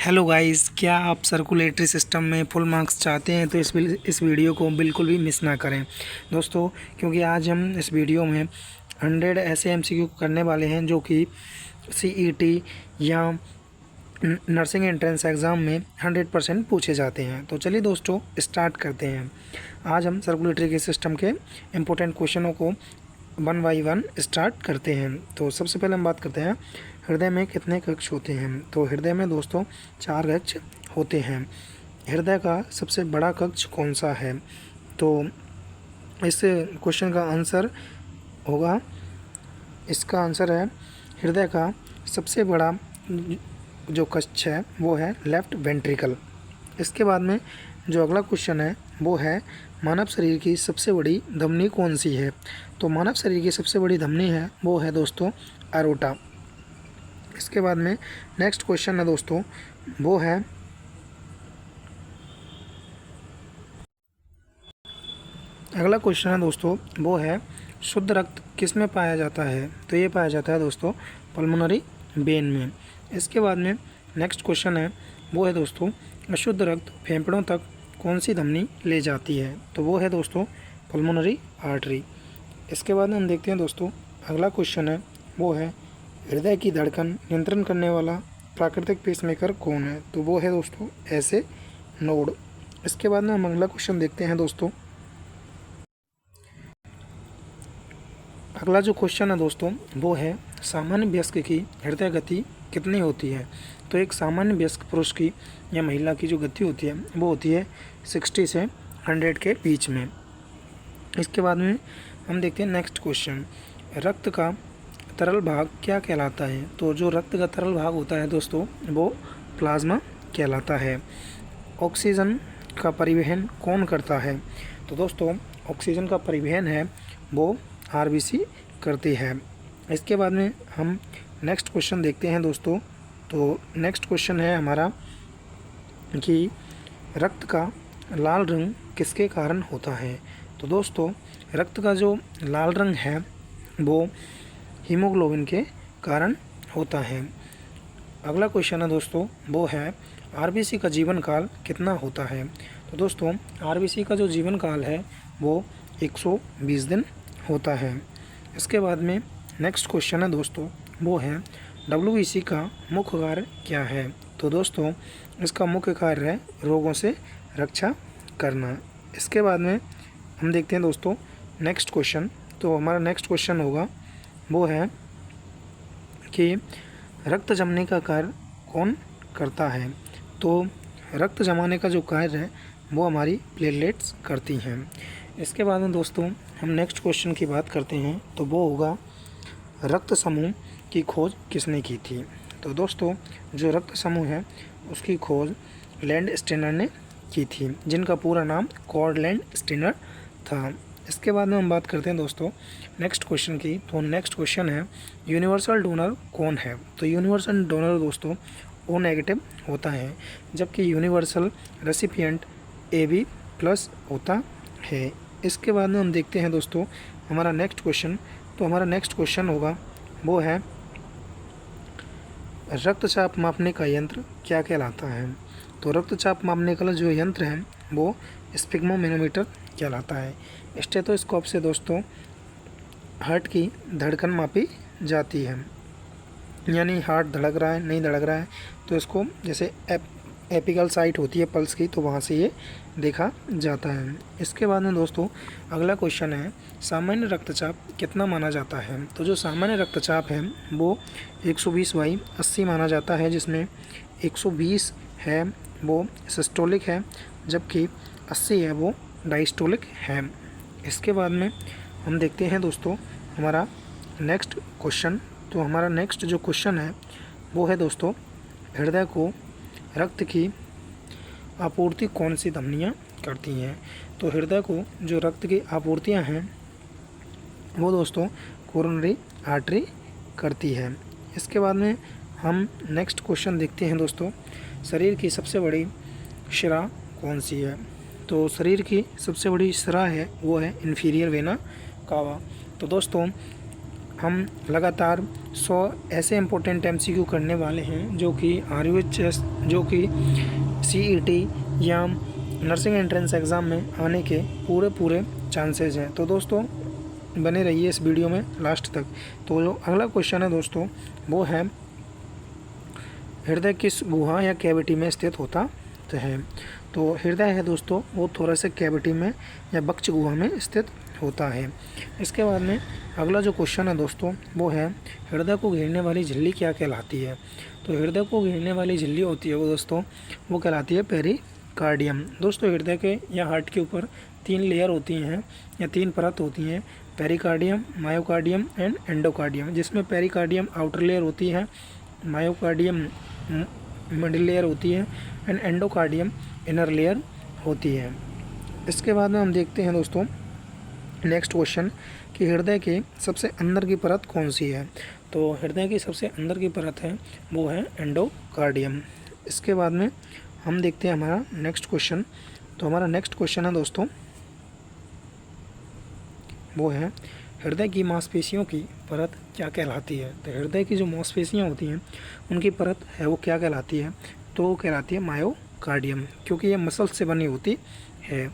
Hello guys, क्या आप circulatory system में फुल मार्क्स चाहते हैं तो इस वीडियो को बिल्कुल भी मिस ना करें दोस्तों, क्योंकि आज हम इस वीडियो में 100 ऐसे एमसीक्यू करने वाले हैं जो कि सीईटी या नर्सिंग एंट्रेंस एग्ज़ाम में 100% पूछे जाते हैं। तो चलिए दोस्तों स्टार्ट करते हैं। आज हम सर्कुलेटरी के सिस्टम के इम्पोर्टेंट क्वेश्चनों को 1 बाई 1 स्टार्ट करते हैं। तो सबसे पहले हम बात करते हैं हृदय में कितने कक्ष होते हैं। तो हृदय में दोस्तों 4 कक्ष होते हैं। हृदय का सबसे बड़ा कक्ष कौन सा है? तो इस क्वेश्चन का आंसर होगा, इसका आंसर है हृदय का सबसे बड़ा जो कक्ष है वो है लेफ्ट वेंट्रिकल। इसके बाद में जो अगला क्वेश्चन है वो है मानव शरीर की सबसे बड़ी धमनी कौन सी है? तो मानव शरीर की सबसे बड़ी धमनी है वो है दोस्तों एरोटा। इसके बाद में नेक्स्ट क्वेश्चन है दोस्तों वो है अगला क्वेश्चन है दोस्तों वो है शुद्ध रक्त किस में पाया जाता है? तो ये पाया जाता है दोस्तों पल्मोनरी वेन में। इसके बाद में नेक्स्ट क्वेश्चन है वो है दोस्तों अशुद्ध रक्त फेफड़ों तक कौन सी धमनी ले जाती है? तो वो है दोस्तों पल्मोनरी आर्टरी। इसके बाद में हम देखते हैं दोस्तों अगला क्वेश्चन है वो है हृदय की धड़कन नियंत्रण करने वाला प्राकृतिक पेसमेकर कौन है? तो वो है दोस्तों ऐसे नोड। इसके बाद में हम अगला क्वेश्चन देखते हैं दोस्तों। अगला जो क्वेश्चन है दोस्तों वो है सामान्य वयस्क की हृदय गति कितनी होती है? तो एक सामान्य वयस्क पुरुष की या महिला की जो गति होती है वो होती है 60 से 100 के बीच में। इसके बाद में हम देखते हैं नेक्स्ट क्वेश्चन, रक्त का तरल भाग क्या कहलाता है? तो जो रक्त का तरल भाग होता है दोस्तों वो प्लाज्मा कहलाता है। ऑक्सीजन का परिवहन कौन करता है? तो दोस्तों ऑक्सीजन का परिवहन है वो आरबीसी करती है। इसके बाद में हम नेक्स्ट क्वेश्चन देखते हैं दोस्तों। तो नेक्स्ट क्वेश्चन है हमारा कि रक्त का लाल रंग किसके कारण होता है? तो दोस्तों रक्त का जो लाल रंग है वो हीमोग्लोबिन के कारण होता है। अगला क्वेश्चन है दोस्तों वो है आरबीसी का जीवन काल कितना होता है? तो दोस्तों आरबीसी का जो जीवन काल है वो 120 दिन होता है। इसके बाद में नेक्स्ट क्वेश्चन है दोस्तों वो है डब्ल्यूबीसी का मुख्य कार्य क्या है? तो दोस्तों इसका मुख्य कार्य है रोगों से रक्षा करना। इसके बाद में हम देखते हैं दोस्तों नेक्स्ट क्वेश्चन। तो हमारा नेक्स्ट क्वेश्चन होगा वो है कि रक्त जमने का कार्य कौन करता है? तो रक्त जमाने का जो कार्य है वो हमारी प्लेटलेट्स करती हैं। इसके बाद में दोस्तों हम नेक्स्ट क्वेश्चन की बात करते हैं तो वो होगा रक्त समूह की खोज किसने की थी? तो दोस्तों जो रक्त समूह है उसकी खोज लैंड स्टेनर ने की थी, जिनका पूरा नाम कॉर्डलैंड स्टेनर था। इसके बाद में हम बात करते हैं दोस्तों नेक्स्ट क्वेश्चन की। तो नेक्स्ट क्वेश्चन है यूनिवर्सल डोनर कौन है? तो यूनिवर्सल डोनर दोस्तों ओ नेगेटिव होता है, जबकि यूनिवर्सल रेसिपिएंट AB प्लस होता है। इसके बाद में हम देखते हैं दोस्तों हमारा नेक्स्ट क्वेश्चन। तो हमारा नेक्स्ट क्वेश्चन होगा वो है रक्तचाप मापने का यंत्र क्या कहलाता है? तो रक्तचाप मापने का जो यंत्र है वो स्फिग्मोमेनोमीटर कहलाता है। स्टेथोस्कोप से दोस्तों हार्ट की धड़कन मापी जाती है, यानी हार्ट धड़क रहा है नहीं धड़क रहा है तो इसको जैसे एपिकल साइट होती है पल्स की तो वहाँ से ये देखा जाता है। इसके बाद में दोस्तों अगला क्वेश्चन है सामान्य रक्तचाप कितना माना जाता है? तो जो सामान्य रक्तचाप है वो 120/80 माना जाता है, जिसमें 120 है वो सिस्टोलिक है जबकि 80 है वो डायस्टोलिक है। इसके बाद में हम देखते हैं दोस्तों हमारा नेक्स्ट क्वेश्चन। तो हमारा नेक्स्ट जो क्वेश्चन है वो है दोस्तों हृदय को रक्त की आपूर्ति कौन सी धमनियाँ करती हैं? तो हृदय को जो रक्त की आपूर्तियाँ हैं वो दोस्तों कोरोनरी आर्टरी करती है। इसके बाद में हम नेक्स्ट क्वेश्चन देखते हैं दोस्तों शरीर की सबसे बड़ी शिरा कौन सी है? तो शरीर की सबसे बड़ी शिरा है वो है इन्फीरियर वेना कावा। तो दोस्तों हम लगातार 100 ऐसे इम्पोर्टेंट MCQ करने वाले हैं जो कि RUHS, जो कि CET या नर्सिंग एंट्रेंस एग्ज़ाम में आने के पूरे चांसेस हैं। तो दोस्तों बने रहिए इस वीडियो में लास्ट तक। तो जो अगला क्वेश्चन है दोस्तों वो है, हृदय किस गुहा या कैविटी में स्थित होता है? तो हृदय है दोस्तों वो थोरेसिक कैविटी में या बक्ष गुहा में स्थित होता है। इसके बाद में अगला जो क्वेश्चन है दोस्तों वो है, हृदय को घेरने वाली झिल्ली क्या कहलाती है? तो हृदय को घेरने वाली झिल्ली होती है वो दोस्तों वो कहलाती है पेरिकार्डियम। दोस्तों हृदय के या हार्ट के ऊपर 3 लेयर होती हैं या 3 परत होती हैं, पेरिकार्डियम, मायोकार्डियम एंड एंडोकार्डियम, जिसमें पेरिकार्डियम आउटर लेयर होती है, मायोकार्डियम मिडिल लेयर होती है एंड एंडोकार्डियम इनर लेयर होती है। इसके बाद में हम देखते हैं दोस्तों नेक्स्ट क्वेश्चन कि हृदय के सबसे अंदर की परत कौन सी है? तो हृदय की सबसे अंदर की परत है वो है एंडोकार्डियम। इसके बाद में हम देखते हैं हमारा नेक्स्ट क्वेश्चन। तो हमारा नेक्स्ट क्वेश्चन है दोस्तों वो है, हृदय की मांसपेशियों की परत क्या कहलाती है? तो हृदय की जो मांसपेशियाँ होती हैं उनकी परत है वो क्या कहलाती है? तो वो कहलाती है मायोकार्डियम, क्योंकि ये मसल से बनी होती है।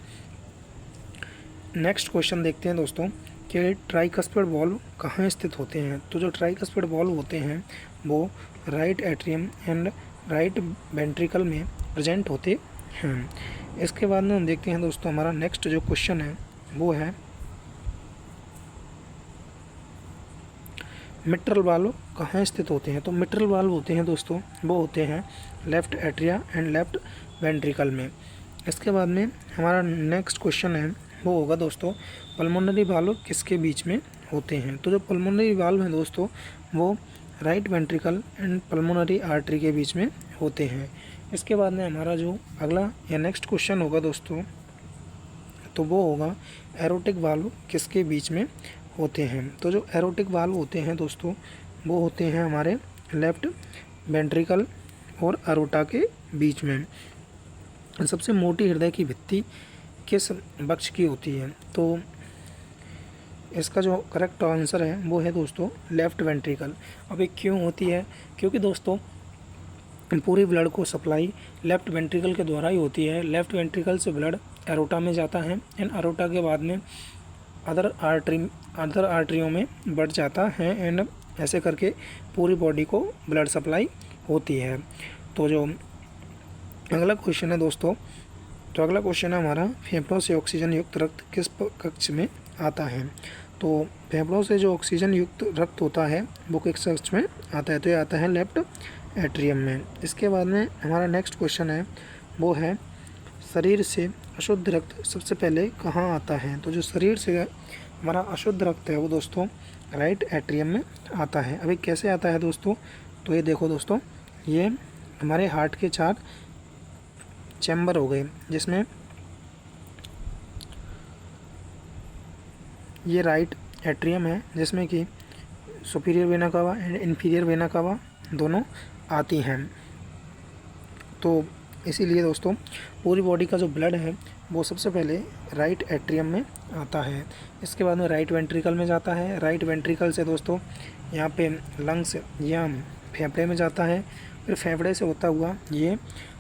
नेक्स्ट क्वेश्चन देखते हैं दोस्तों कि ट्राइकस्पिड वॉल्व कहाँ स्थित होते हैं? तो जो ट्राइकस्पिड वॉल्व होते हैं वो right atrium and right ventricle में प्रेजेंट होते हैं। इसके बाद में हम देखते हैं दोस्तों हमारा नेक्स्ट जो क्वेश्चन है वो है, मिट्रल वाल्व कहाँ स्थित होते हैं? तो मिट्रल वाल्व होते हैं दोस्तों वो होते हैं left atria and left ventricle में। इसके बाद में हमारा नेक्स्ट क्वेश्चन है वो होगा दोस्तों, पल्मोनरी वाल्व किसके बीच में होते हैं? तो जो पल्मोनरी वाल्व हैं दोस्तों वो right ventricle and pulmonary artery के बीच में होते हैं। इसके बाद में हमारा जो अगला या नेक्स्ट क्वेश्चन होगा दोस्तों तो वो होगा, एरोटिक वाल्व किसके बीच में होते हैं? तो जो एरोटिक वाल्व होते हैं दोस्तों वो होते हैं हमारे लेफ्ट वेंट्रिकल और अरोटा के बीच में। सबसे मोटी हृदय की भित्ति किस बक्ष की होती है? तो इसका जो करेक्ट आंसर है वो है दोस्तों लेफ्ट वेंट्रिकल। अब ये क्यों होती है? क्योंकि दोस्तों पूरी ब्लड को सप्लाई लेफ्ट वेंट्रिकल के द्वारा ही होती है। लेफ्ट वेंट्रिकल से ब्लड एरोटा में जाता है एंड एरोटा के बाद में अदर आर्टरियों में बढ़ जाता है एंड ऐसे करके पूरी बॉडी को ब्लड सप्लाई होती है। तो जो अगला क्वेश्चन है दोस्तों, तो अगला क्वेश्चन है हमारा, फेफड़ों से ऑक्सीजन युक्त रक्त किस कक्ष में आता है? तो फेफड़ों से जो ऑक्सीजन युक्त रक्त होता है वो किस कक्ष में आता है? तो ये आता है लेफ्ट एट्रियम में। इसके बाद में हमारा नेक्स्ट क्वेश्चन है वो है, शरीर से अशुद्ध रक्त सबसे पहले कहाँ आता है? तो जो शरीर से हमारा अशुद्ध रक्त है वो दोस्तों राइट एट्रियम में आता है। अभी कैसे आता है दोस्तों? तो ये देखो दोस्तों, ये हमारे हार्ट के 4 चैम्बर हो गए, जिसमें ये राइट एट्रियम है जिसमें कि superior vena cava and inferior vena cava दोनों आती हैं। तो इसीलिए दोस्तों पूरी बॉडी का जो ब्लड है वो सबसे पहले राइट एट्रियम में आता है। इसके बाद में राइट वेंट्रिकल में जाता है। राइट वेंट्रिकल से दोस्तों यहाँ पे लंग्स या फेफड़े में जाता है, फिर फेफड़े से होता हुआ ये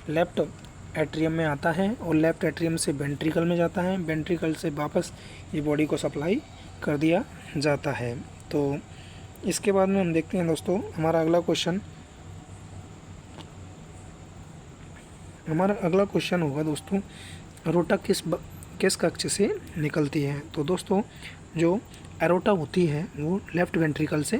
लेफ्ट एट्रियम में आता है और लेफ्ट एट्रियम से वेंट्रिकल में जाता है। वेंट्रिकल से वापस ये बॉडी को सप्लाई कर दिया जाता है। तो इसके बाद में हम देखते हैं दोस्तों हमारा अगला क्वेश्चन होगा दोस्तों, एरोटा किस कक्ष से निकलती है? तो दोस्तों जो एरोटा होती है वो लेफ्ट वेंट्रिकल से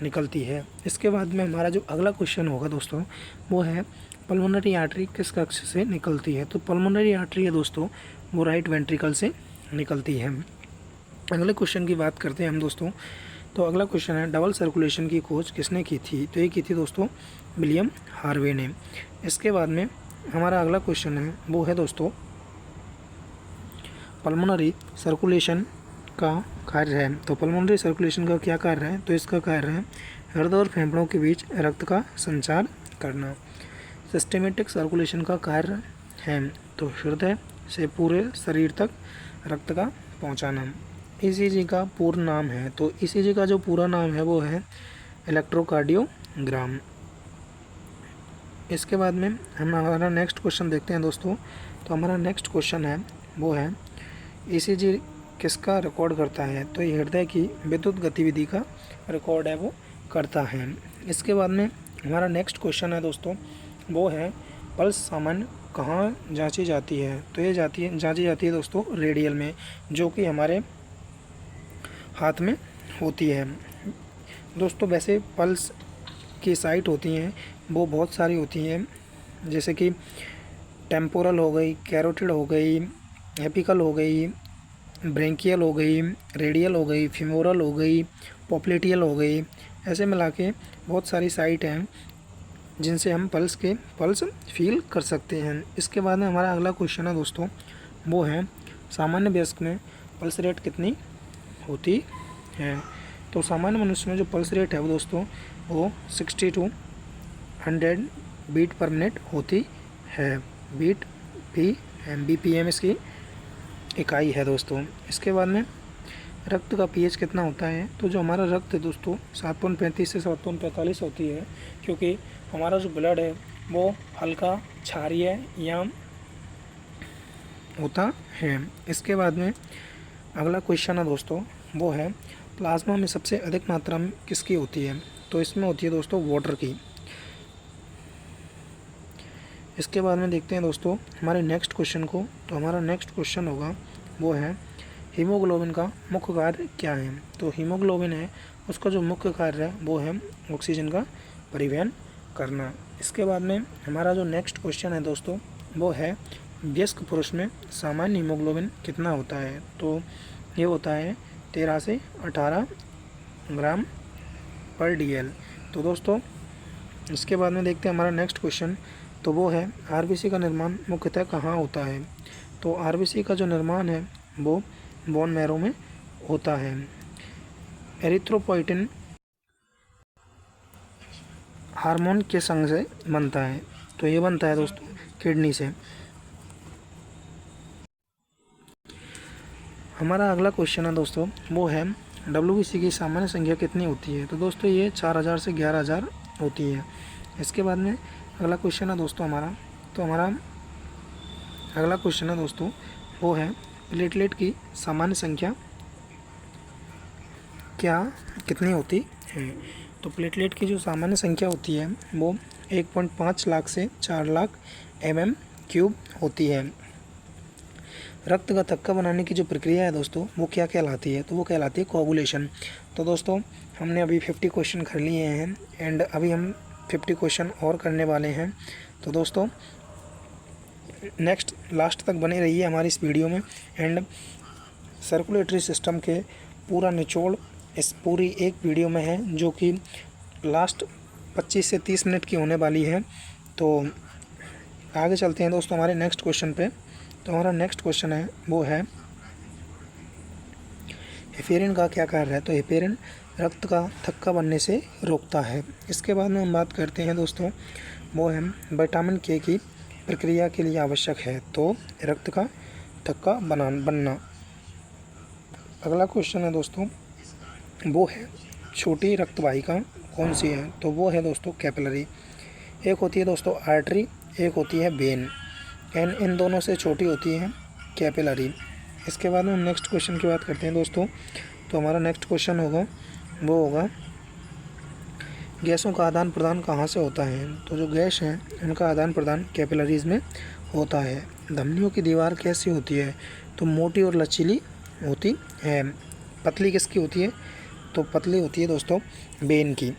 निकलती है। इसके बाद में हमारा जो अगला क्वेश्चन होगा दोस्तों वो है, पल्मोनरी आर्टरी किस कक्ष से निकलती है? तो पल्मोनरी आर्टरी है दोस्तों वो राइट वेंट्रिकल से निकलती है। अगले क्वेश्चन की बात करते हैं हम दोस्तों। तो अगला क्वेश्चन है, डबल सर्कुलेशन की खोज किसने की थी? तो ये की थी दोस्तों विलियम हार्वे ने। इसके बाद में हमारा अगला क्वेश्चन है वो है दोस्तों, पल्मोनरी सर्कुलेशन का कार्य है। तो पल्मोनरी सर्कुलेशन का क्या कार्य है? तो इसका कार्य है हृदय और फेफड़ों के बीच रक्त का संचार करना। सिस्टेमेटिक सर्कुलेशन का कार्य है तो हृदय से पूरे शरीर तक रक्त का पहुंचाना। ईसीजी का पूर्ण नाम है? तो ईसीजी का जो पूरा नाम है वो है इलेक्ट्रोकार्डियोग्राम। इसके बाद में हम हमारा नेक्स्ट क्वेश्चन देखते हैं दोस्तों। तो हमारा नेक्स्ट क्वेश्चन है वो है ईसीजी किसका रिकॉर्ड करता है? तो ये हृदय की विद्युत गतिविधि का रिकॉर्ड है वो करता है। इसके बाद में हमारा नेक्स्ट क्वेश्चन है दोस्तों, वो है पल्स सामान्य कहाँ जांची जाती है? तो ये जांची जाती है दोस्तों रेडियल में, जो कि हमारे हाथ में होती है। दोस्तों वैसे पल्स की साइट होती हैं वो बहुत सारी होती हैं, जैसे कि टेम्पोरल हो गई, कैरोटिड हो गई, एपिकल हो गई, ब्रेंकियल हो गई, रेडियल हो गई, फीमोरल हो गई, पॉप्लेटियल हो गई। ऐसे मिला के बहुत सारी साइट हैं जिनसे हम पल्स फील कर सकते हैं। इसके बाद में हमारा अगला क्वेश्चन है दोस्तों, वो है सामान्य वयस्क में पल्स रेट कितनी होती है? तो सामान्य मनुष्य में जो पल्स रेट है वो दोस्तों वो 60 to 100 बीट पर मिनट होती है। बीट BPM इसकी इकाई है दोस्तों। इसके बाद में रक्त का पीएच कितना होता है? तो जो हमारा रक्त है दोस्तों 7.35 से 7.45 होती है, क्योंकि हमारा जो ब्लड है वो हल्का क्षारीय या होता है। इसके बाद में अगला क्वेश्चन है दोस्तों, वो है प्लाज्मा में सबसे अधिक मात्रा में किसकी होती है? तो इसमें होती है दोस्तों वाटर की। इसके बाद में देखते हैं दोस्तों हमारे नेक्स्ट क्वेश्चन को। तो हमारा नेक्स्ट क्वेश्चन होगा वो है हीमोग्लोबिन का मुख्य कार्य क्या है? तो हीमोग्लोबिन है उसका जो मुख्य कार्य है वो है ऑक्सीजन का परिवहन करना। इसके बाद में हमारा जो नेक्स्ट क्वेश्चन है दोस्तों वो है वयस्क पुरुष में सामान्य हीमोग्लोबिन कितना होता है? तो ये होता है 13 से 18 ग्राम पर DL। तो दोस्तों इसके बाद में देखते हैं हमारा नेक्स्ट क्वेश्चन, तो वो है आरबीसी का निर्माण मुख्यतः कहाँ होता है? तो आरबीसी का जो निर्माण है वो बोन मैरो में होता है। एरिथ्रोपोइटिन हार्मोन के संग से बनता है, तो ये बनता है दोस्तों किडनी से। हमारा अगला क्वेश्चन है दोस्तों, वो है WBC की सामान्य संख्या कितनी होती है? तो दोस्तों ये 4000 से 11000 होती है। इसके बाद में अगला क्वेश्चन है दोस्तों हमारा, तो हमारा अगला क्वेश्चन है दोस्तों वो है प्लेटलेट की सामान्य संख्या कितनी होती है? तो प्लेटलेट की जो सामान्य संख्या होती है वो 1.5 लाख से 4 लाख mm³ होती है। रक्त का थक्का बनाने की जो प्रक्रिया है दोस्तों वो क्या कहलाती है? तो वो कहलाती है कोगुलेशन। तो दोस्तों हमने अभी 50 क्वेश्चन कर लिए हैं एंड अभी हम 50 क्वेश्चन और करने वाले हैं। तो दोस्तों नेक्स्ट लास्ट तक बने रहिए हमारी इस वीडियो में एंड सर्कुलेटरी सिस्टम के पूरा निचोड़ इस पूरी एक वीडियो में है, जो कि लास्ट 25 से 30 मिनट की होने वाली है। तो आगे चलते हैं दोस्तों हमारे नेक्स्ट क्वेश्चन पे। तो हमारा नेक्स्ट क्वेश्चन है वो है हेपेरिन का क्या कार्य है? तो हेपेरिन रक्त का थक्का बनने से रोकता है। इसके बाद में हम बात करते हैं दोस्तों, वो है विटामिन के की प्रक्रिया के लिए आवश्यक है, तो रक्त का थक्का बनना। अगला क्वेश्चन है दोस्तों, वो है छोटी रक्तवाहिका कौन सी है? तो वो है दोस्तों कैपिलरी। एक होती है दोस्तों आर्टरी, एक होती है वेन, एंड इन दोनों से छोटी होती है कैपिलरी। इसके बाद में हम नेक्स्ट क्वेश्चन की बात करते हैं दोस्तों। तो हमारा नेक्स्ट क्वेश्चन होगा वो होगा गैसों का आदान प्रदान कहाँ से होता है? तो जो गैस हैं उनका आदान प्रदान कैपिलरीज में होता है। धमनियों की दीवार कैसी होती है? तो मोटी और लचीली होती है। पतली किसकी होती है? तो पतली होती है दोस्तों वेन की।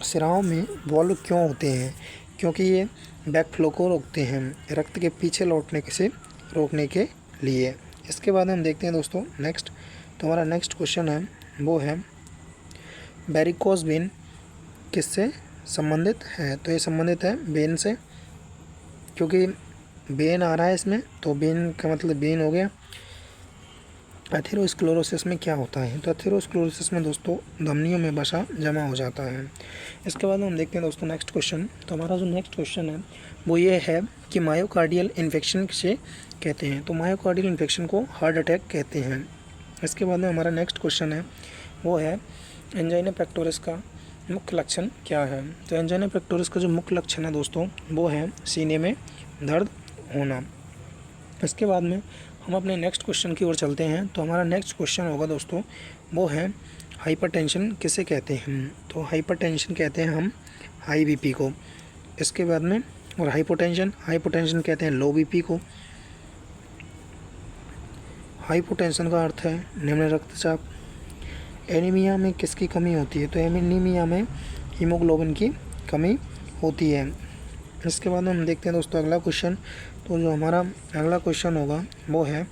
सिराओं में वॉल्व क्यों होते हैं? क्योंकि ये बैकफ्लो को रोकते हैं, रक्त के पीछे लौटने से रोकने के लिए। इसके बाद हम देखते हैं दोस्तों नेक्स्ट। तो हमारा नेक्स्ट क्वेश्चन है वो है वेरिकोज वेन किससे संबंधित है? तो ये संबंधित है वेन से, क्योंकि वेन आ रहा है इसमें, तो वेन का मतलब वेन हो गया। एथेरोस्क्लेरोसिस में क्या होता है? तो एथेरोस्क्लेरोसिस में दोस्तों धमनियों में वसा जमा हो जाता है। इसके बाद हम देखते हैं दोस्तों नेक्स्ट क्वेश्चन। तो हमारा जो नेक्स्ट क्वेश्चन है वो ये है कि मायोकार्डियल इन्फेक्शन किसे कहते हैं? तो मायोकार्डियल इन्फेक्शन को हार्ट अटैक कहते हैं। इसके बाद में हमारा नेक्स्ट क्वेश्चन है वो है एंजाइना पेक्टोरिस का मुख्य लक्षण क्या है। तो एंजाइना पेक्टोरिस का जो मुख्य लक्षण है दोस्तों वो है सीने में दर्द होना। इसके बाद में हम अपने नेक्स्ट क्वेश्चन की ओर चलते हैं। तो हमारा नेक्स्ट क्वेश्चन होगा दोस्तों वो है हाइपरटेंशन किसे कहते हैं। तो हाइपरटेंशन कहते हैं हम हाई बीपी को। इसके बाद में और हाइपोटेंशन कहते हैं लो बीपी को। हाइपोटेंशन का अर्थ है निम्न रक्तचाप। एनीमिया में किसकी कमी होती है। तो एनीमिया में हीमोग्लोबिन की कमी होती है। इसके बाद हम देखते हैं दोस्तों अगला क्वेश्चन। तो जो हमारा अगला क्वेश्चन होगा वो है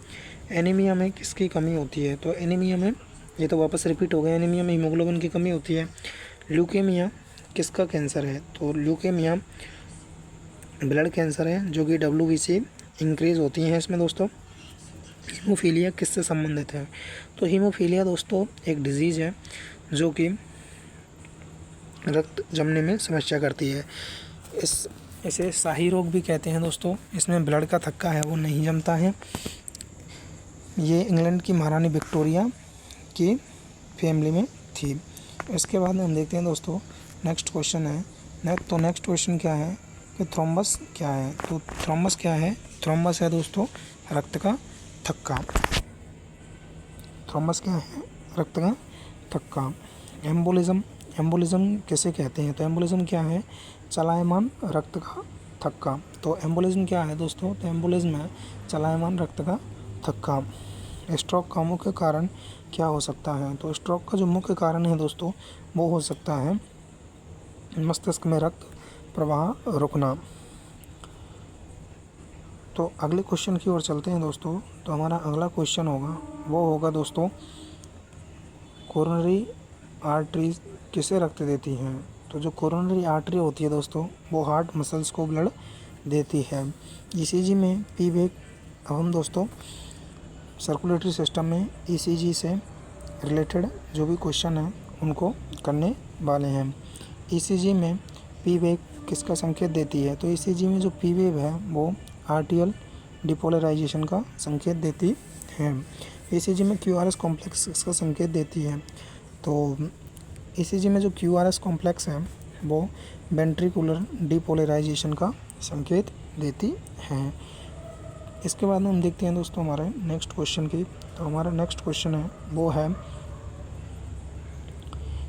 एनीमिया में किसकी कमी होती है। तो एनीमिया में, ये तो वापस रिपीट हो गया, एनीमिया में हीमोग्लोबिन की कमी होती है। ल्यूकेमिया किसका कैंसर है। तो ल्यूकेमिया ब्लड कैंसर है जो कि WBC इंक्रीज़ होती हैं इसमें दोस्तों। हीमोफीलिया किससे संबंधित है। तो हीमोफीलिया दोस्तों एक डिजीज़ है जो कि रक्त जमने में समस्या करती है। इसे शाही रोग भी कहते हैं दोस्तों। इसमें ब्लड का थक्का है वो नहीं जमता है। ये इंग्लैंड की महारानी विक्टोरिया की फैमिली में थी। इसके बाद हम देखते हैं दोस्तों नेक्स्ट क्वेश्चन है। नेक्स्ट क्वेश्चन क्या है कि थ्रोम्बस क्या है। तो थ्रोम्बस क्या है। थ्रोम्बस है दोस्तों रक्त का थक्का। थ्रोम्बस क्या है, रक्त का थक्का। एम्बोलिज्म किसे कहते हैं। तो एम्बोलिज्म क्या है, चलायमान रक्त का थक्का। तो एम्बोलिज्म क्या है दोस्तों। तो एम्बोलिज्म है चलायमान रक्त का थक्का। स्ट्रोक का मुख्य कारण क्या हो सकता है। तो स्ट्रोक का जो मुख्य कारण है दोस्तों वो हो सकता है मस्तिष्क में रक्त प्रवाह रुकना। तो अगले क्वेश्चन की ओर चलते हैं दोस्तों। तो हमारा अगला क्वेश्चन होगा वो होगा दोस्तों कोरोनरी आर्टरी किसे रक्त देती हैं। तो जो कोरोनरी आर्टरी होती है दोस्तों वो हार्ट मसल्स को ब्लड देती है। ECG में पी वेव, अब हम दोस्तों सर्कुलेटरी सिस्टम में ECG से रिलेटेड जो भी क्वेश्चन है उनको करने वाले हैं। ECG में पी वेव किसका संकेत देती है। तो ECG में जो पी वेव है वो आर्टियल डिपोलराइजेशन का संकेत देती है। ECG में QRS कॉम्प्लेक्स इसका संकेत देती है। तो ECG में जो QRS कॉम्प्लेक्स है वो वेंट्रिकुलर डिपोलराइजेशन का संकेत देती है। इसके बाद में हम देखते हैं दोस्तों हमारे नेक्स्ट क्वेश्चन की। तो हमारा नेक्स्ट क्वेश्चन है वो है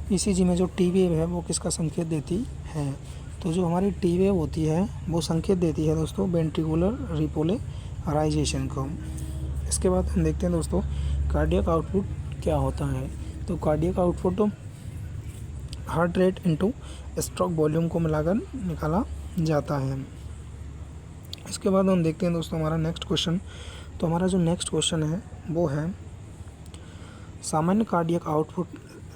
ECG में जो टी वेव है वो किसका संकेत देती है। तो जो हमारी टी वेव होती है वो संकेत देती है दोस्तों वेंट्रिकुलर रिपोलराइजेशन को। इसके बाद हम देखते हैं दोस्तों कार्डियक आउटपुट क्या होता है। तो cardiac output heart rate into stroke volume को मिलाकर निकाला जाता है। इसके बाद हम देखते हैं दोस्तों हमारा नेक्स्ट क्वेश्चन। तो हमारा जो नेक्स्ट क्वेश्चन है वो है सामान्य कार्डियक आउटपुट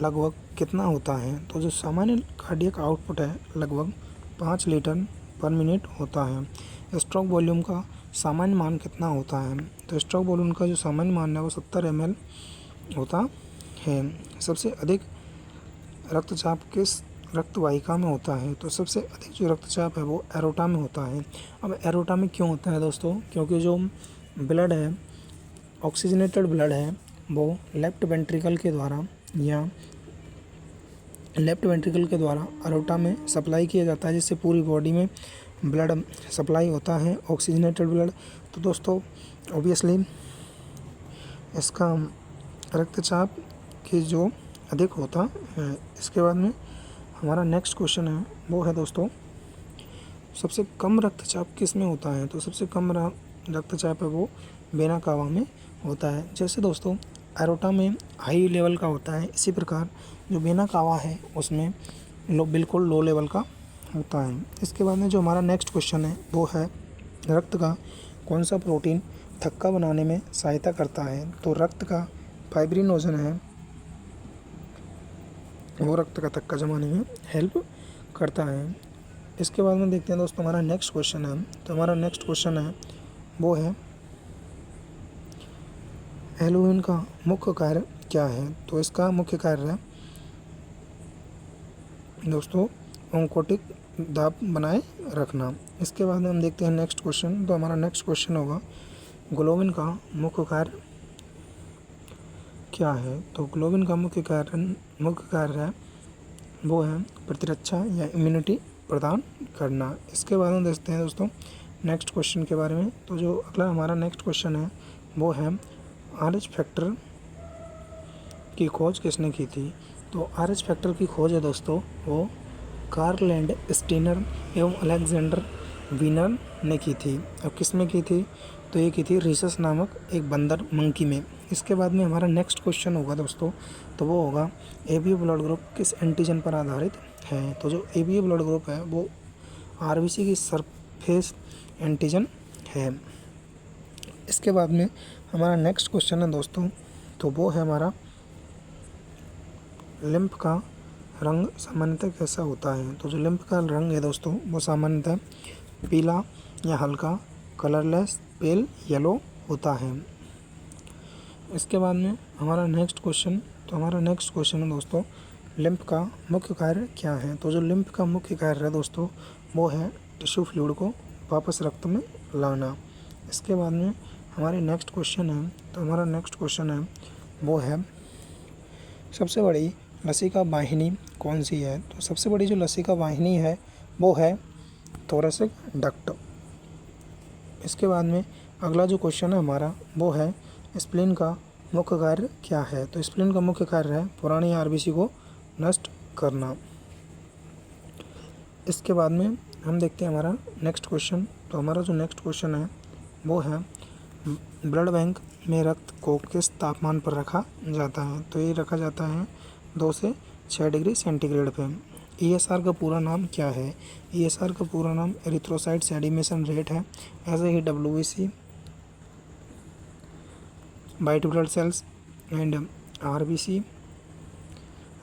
लगभग कितना होता है। तो जो सामान्य कार्डियक आउटपुट है लगभग 5 लीटर पर मिनट होता है। स्ट्रोक वॉल्यूम का सामान्य मान कितना होता है। तो स्ट्रोक वॉल्यूम का जो सामान्य मान है वो 70 ml होता है। सबसे अधिक रक्तचाप किस रक्तवाहिका में होता है। तो सबसे अधिक जो रक्तचाप है वो एरोटा में होता है। अब एरोटा में क्यों होता है दोस्तों, क्योंकि जो ब्लड है ऑक्सीजनेटेड ब्लड है वो लेफ्ट वेंट्रिकल के द्वारा एरोटा में सप्लाई किया जाता है, जिससे पूरी बॉडी में ब्लड सप्लाई होता है ऑक्सीजनेटेड ब्लड। तो दोस्तों ऑब्वियसली इसका रक्तचाप की जो अधिक होता है। इसके बाद में हमारा नेक्स्ट क्वेश्चन है वो है दोस्तों सबसे कम रक्तचाप किस में होता है। तो सबसे कम रक्तचाप है वो वेना कावा में होता है। जैसे दोस्तों एरोटा में हाई लेवल का होता है, इसी प्रकार जो वेना कावा है उसमें बिल्कुल लो लेवल का होता है। इसके बाद में जो हमारा नेक्स्ट क्वेश्चन है वो है रक्त का कौन सा प्रोटीन थक्का बनाने में सहायता करता है। तो रक्त का फाइब्रिनोजन है वो रक्त का थक्का जमाने में हेल्प करता है। इसके बाद में देखते हैं दोस्तों हमारा नेक्स्ट क्वेश्चन है। तो हमारा नेक्स्ट क्वेश्चन है वो है एल्बुमिन का मुख्य कार्य क्या है। तो इसका मुख्य कार्य है दोस्तों ऑन्कोटिक दाब बनाए रखना। इसके बाद में हम देखते हैं नेक्स्ट क्वेश्चन। तो हमारा नेक्स्ट क्वेश्चन होगा ग्लोबिन का मुख्य कार्य क्या है? तो ग्लोबिन का मुख्य कार्य है वो है प्रतिरक्षा या इम्यूनिटी प्रदान करना। इसके बाद हम देखते हैं दोस्तों नेक्स्ट क्वेश्चन के बारे में। तो जो अगला हमारा नेक्स्ट क्वेश्चन है वो है RH फैक्टर की खोज किसने की थी? तो RH फैक्टर की खोज है दोस्तों वो कार्ल लैंडस्टीनर एवं अलेक्जेंडर वीनर ने की थी। अब किस में की थी? तो ये की थी रिसस नामक एक बंदर मंकी में। इसके बाद में हमारा नेक्स्ट क्वेश्चन होगा दोस्तों, तो वो होगा ABO ब्लड ग्रुप किस एंटीजन पर आधारित है? तो जो ABO ब्लड ग्रुप है वो RBC की सरफेस एंटीजन है। इसके बाद में हमारा नेक्स्ट क्वेश्चन है दोस्तों, तो वो है हमारा लिम्फ का रंग सामान्यतः कैसा होता है? तो जो लिम्फ का रंग है दोस्तों वो सामान्यतः पीला या हल्का कलरलेस पेल येलो होता है। इसके बाद में हमारा नेक्स्ट क्वेश्चन, तो हमारा नेक्स्ट क्वेश्चन है दोस्तों लिम्फ का मुख्य कार्य क्या है? तो जो लिम्फ का मुख्य कार्य है दोस्तों वो है टिश्यू फ्लूइड को वापस रक्त में लाना। इसके बाद में हमारी नेक्स्ट क्वेश्चन है, तो हमारा नेक्स्ट क्वेश्चन है वो है सबसे बड़ी लसिका वाहिनी कौन सी है? तो सबसे बड़ी जो लसिका वाहिनी है वो है थोरेसिक डक्ट। इसके बाद में अगला जो क्वेश्चन है हमारा वो है स्प्लीन का मुख्य कार्य क्या है? तो स्प्लीन का मुख्य कार्य है पुरानी RBC को नष्ट करना। इसके बाद में हम देखते हैं हमारा नेक्स्ट क्वेश्चन। तो हमारा जो नेक्स्ट क्वेश्चन है वो है ब्लड बैंक में रक्त को किस तापमान पर रखा जाता है? तो ये रखा जाता है 2 से 6 डिग्री सेंटीग्रेड पे। ESR का पूरा नाम क्या है? ESR का पूरा नाम एरिथ्रोसाइट सेडिमेशन रेट है। ऐसे ही WBC, white blood cells and RBC,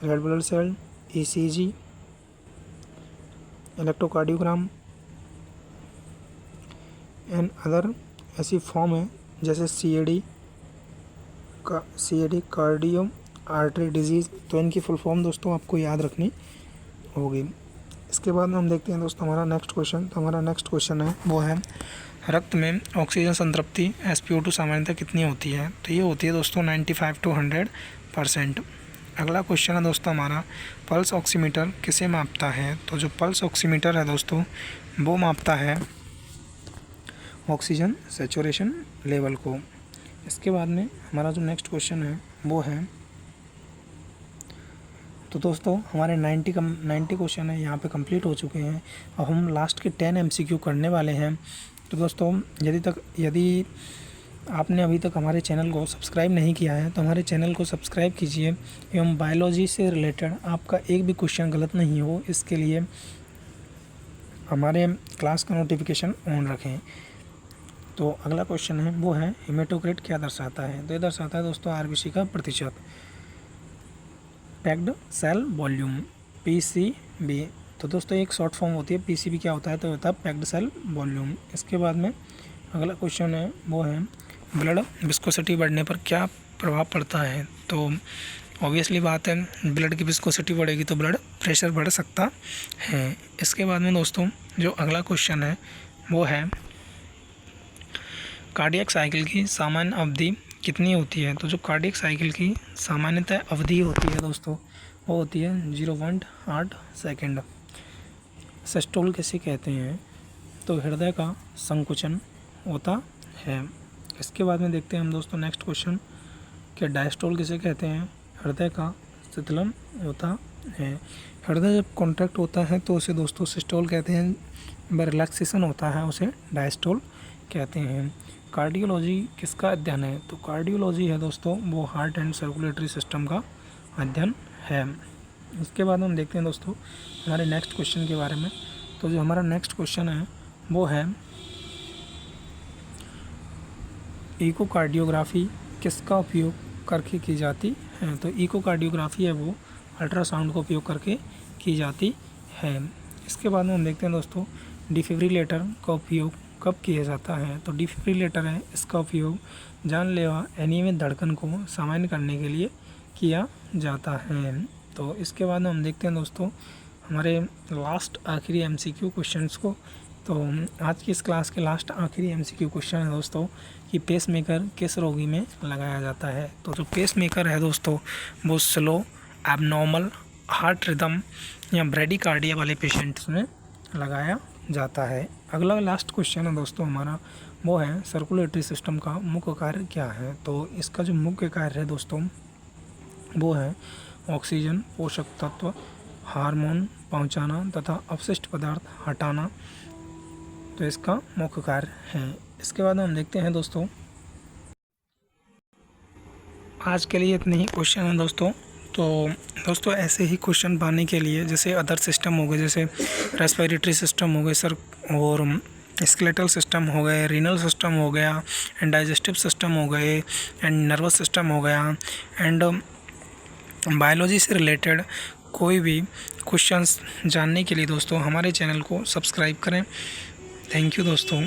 red blood cell, ECG, electrocardiogram and other ऐसी फॉर्म है जैसे CAD कार्डियो आर्टरी डिजीज़। तो इनकी फुल फॉर्म दोस्तों आपको याद रखनी होगी। इसके बाद में हम देखते हैं दोस्तों हमारा नेक्स्ट क्वेश्चन। तो हमारा नेक्स्ट क्वेश्चन है वो है रक्त में ऑक्सीजन संतृप्ति SpO2 सामान्यतः कितनी होती है? तो ये होती है दोस्तों 95 to 100%। अगला क्वेश्चन है दोस्तों हमारा पल्स ऑक्सीमीटर किसे मापता है? तो जो पल्स ऑक्सीमीटर है दोस्तों वो मापता है ऑक्सीजन सैचुरेशन लेवल को। इसके बाद में हमारा जो नेक्स्ट क्वेश्चन है वो है, तो दोस्तों हमारे 90 क्वेश्चन है यहाँ पे कंप्लीट हो चुके हैं। अब हम लास्ट के 10 MCQ करने वाले हैं। तो दोस्तों यदि आपने अभी तक हमारे चैनल को सब्सक्राइब नहीं किया है तो हमारे चैनल को सब्सक्राइब कीजिए एवं बायोलॉजी से रिलेटेड आपका एक भी क्वेश्चन गलत नहीं हो, इसके लिए हमारे क्लास का नोटिफिकेशन ऑन रखें। तो अगला क्वेश्चन है वो है हेमेटोक्रिट क्या दर्शाता है? तो ये दर्शाता है दोस्तों RBC का प्रतिशत। Packed cell volume PCV। तो दोस्तों एक शॉर्ट फॉर्म होती है PCV क्या होता है? तो होता है पैक्ड सेल वॉल्यूम। इसके बाद में अगला क्वेश्चन है वो है ब्लड विस्कोसिटी बढ़ने पर क्या प्रभाव पड़ता है? तो ऑब्वियसली बात है ब्लड की विस्कोसिटी बढ़ेगी तो ब्लड प्रेशर बढ़ सकता है। इसके बाद में दोस्तों जो अगला क्वेश्चन है वो है कार्डियक साइकिल की सामान्य अवधि कितनी होती है? तो जो कार्डियक साइकिल की सामान्यतः अवधि होती है दोस्तों वो होती है 0.8 सेकेंड। सिस्टोल किसे कहते हैं? तो हृदय का संकुचन होता है। इसके बाद में देखते हैं हम दोस्तों नेक्स्ट क्वेश्चन कि डायस्टोल किसे कहते हैं? हृदय का शिथिलन होता है। हृदय जब कॉन्ट्रैक्ट होता है तो उसे दोस्तों सिस्टोल कहते हैं, रिलैक्सेशन होता है उसे डायस्टोल कहते हैं। कार्डियोलॉजी किसका अध्ययन है? तो कार्डियोलॉजी है दोस्तों वो हार्ट एंड सर्कुलेटरी सिस्टम का अध्ययन है। इसके बाद हम देखते हैं दोस्तों हमारे नेक्स्ट क्वेश्चन के बारे में। तो जो हमारा नेक्स्ट क्वेश्चन है वो है इकोकार्डियोग्राफी किसका उपयोग करके की जाती है? तो इकोकार्डियोग्राफी है वो अल्ट्रासाउंड का उपयोग करके की जाती है। इसके बाद में हम देखते हैं दोस्तों डिफिब्रिलेटर का उपयोग कब किया जाता है? तो डिफिब्रिलेटर है इसका उपयोग जानलेवा एनीमिक धड़कन को सामान्य करने के लिए किया जाता है। तो इसके बाद हम देखते हैं दोस्तों हमारे लास्ट आखिरी MCQ क्वेश्चंस को तो आज की इस क्लास के लास्ट आखिरी एमसीक्यू क्वेश्चन है दोस्तों कि पेसमेकर किस रोगी में लगाया जाता है। तो जो पेसमेकर है दोस्तों वो स्लो एबनॉर्मल हार्ट रिदम या ब्रेडिकार्डिया वाले पेशेंट्स में लगाया जाता है। अगला लास्ट क्वेश्चन है दोस्तों हमारा वो है सर्कुलेटरी सिस्टम का मुख्य कार्य क्या है। तो इसका जो मुख्य कार्य है दोस्तों वो है ऑक्सीजन, पोषक तत्व, हार्मोन पहुंचाना तथा अपशिष्ट पदार्थ हटाना। तो इसका मुख्य कार्य है। इसके बाद हम देखते हैं दोस्तों, आज के लिए इतने ही क्वेश्चन हैं दोस्तों। तो दोस्तों ऐसे ही क्वेश्चन पाने के लिए जैसे अदर सिस्टम हो गए, जैसे रेस्पिरेटरी सिस्टम हो गए सर, और स्केलेटल सिस्टम हो गए, रीनल सिस्टम हो गया, एंड डाइजेस्टिव सिस्टम हो गए, एंड नर्वस सिस्टम हो गया, एंड बायोलॉजी से रिलेटेड कोई भी क्वेश्चंस जानने के लिए दोस्तों हमारे चैनल को सब्सक्राइब करें। थैंक यू दोस्तों।